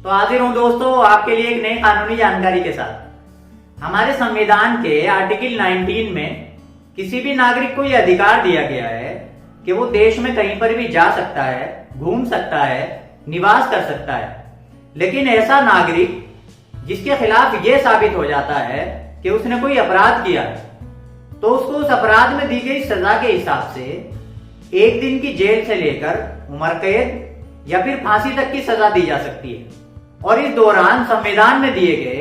तो हाजिर हूं दोस्तों आपके लिए एक नई कानूनी जानकारी के साथ। हमारे संविधान के आर्टिकल 19 में किसी भी नागरिक को यह अधिकार दिया गया है कि वो देश में कहीं पर भी जा सकता है, घूम सकता है, निवास कर सकता है। लेकिन ऐसा नागरिक जिसके खिलाफ ये साबित हो जाता है कि उसने कोई अपराध किया है, तो उसको उस अपराध में दी गई सजा के हिसाब से 1 दिन की जेल से लेकर उम्र कैद या फिर फांसी तक की सजा दी जा सकती है। और इस दौरान संविधान में दिए गए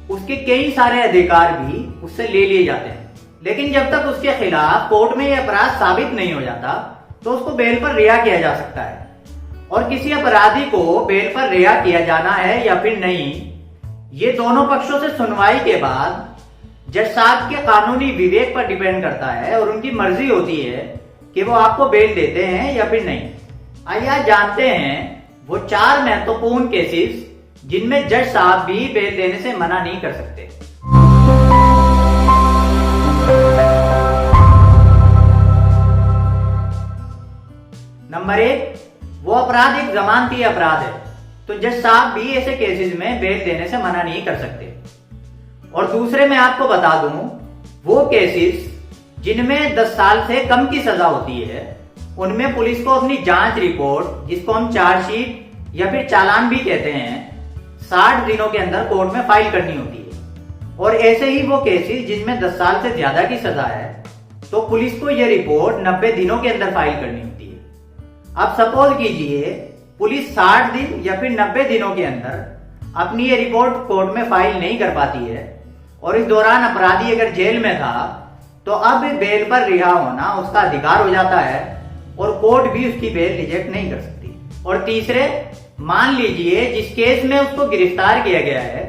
उसके कई सारे अधिकार भी उससे ले लिए जाते हैं। लेकिन जब तक उसके खिलाफ कोर्ट में यह अपराध साबित नहीं हो जाता तो उसको बेल पर रिहा किया जा सकता है। और किसी अपराधी को बेल पर रिहा किया जाना है या फिर नहीं, ये दोनों पक्षों से सुनवाई के बाद जज साहब के कानूनी विवेक पर डिपेंड करता है और उनकी मर्जी होती है कि वो आपको बेल देते हैं या फिर नहीं। आइए आज जानते हैं वो 4 महत्वपूर्ण केसेस जिनमें जज साहब भी बेल देने से मना नहीं कर सकते। नंबर 1, वो अपराध एक जमानती अपराध है, तो जज साहब भी ऐसे केसेस में बेल देने से मना नहीं कर सकते। और दूसरे मैं आपको बता दूं, वो केसेस जिनमें 10 साल से कम की सजा होती है, उनमें पुलिस को अपनी जांच रिपोर्ट, जिसको हम चार्जशीट या फिर चालान भी कहते हैं, 60 दिनों के अंदर कोर्ट में फाइल करनी होती है। और ऐसे ही वो केसेस जिनमें 10 साल से ज्यादा की सजा है, तो पुलिस को यह रिपोर्ट 90 दिनों के अंदर फाइल करनी होती है। अब सपोज कीजिए पुलिस 60 दिन या फिर 90 दिनों के अंदर अपनी ये रिपोर्ट कोर्ट में फाइल नहीं कर पाती है और इस दौरान अपराधी अगर जेल में था, तो अब बेल पर रिहा होना उसका अधिकार हो जाता है और कोर्ट भी उसकी बेल रिजेक्ट नहीं कर सकती। और तीसरे, मान लीजिए जिस केस में उसको गिरफ्तार किया गया है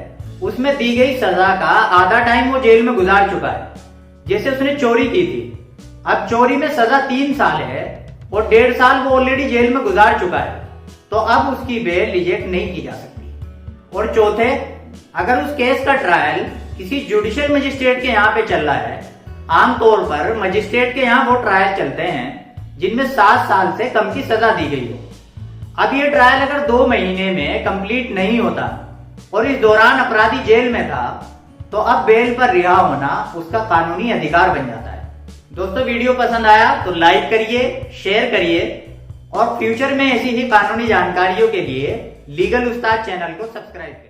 उसमें दी गई सजा का आधा टाइम वो जेल में गुजार चुका है। जैसे उसने चोरी की थी, अब चोरी में सजा 3 साल है और 1.5 साल वो ऑलरेडी जेल में गुजार चुका है, तो अब उसकी बेल रिजेक्ट नहीं की जा सकती। और चौथे, अगर उस केस का ट्रायल किसी जुडिशियल मजिस्ट्रेट के यहाँ पे चल रहा है, आमतौर पर मजिस्ट्रेट के यहाँ वो ट्रायल चलते हैं जिनमें 7 साल से कम की सजा दी गई हो। अब ये ट्रायल अगर 2 महीने में कंप्लीट नहीं होता और इस दौरान अपराधी जेल में था, तो अब बेल पर रिहा होना उसका कानूनी अधिकार बन जाता है। दोस्तों वीडियो पसंद आया तो लाइक करिए, शेयर करिए और फ्यूचर में ऐसी ही कानूनी जानकारियों के लिए लीगल उस्ताद चैनल को सब्सक्राइब करिए।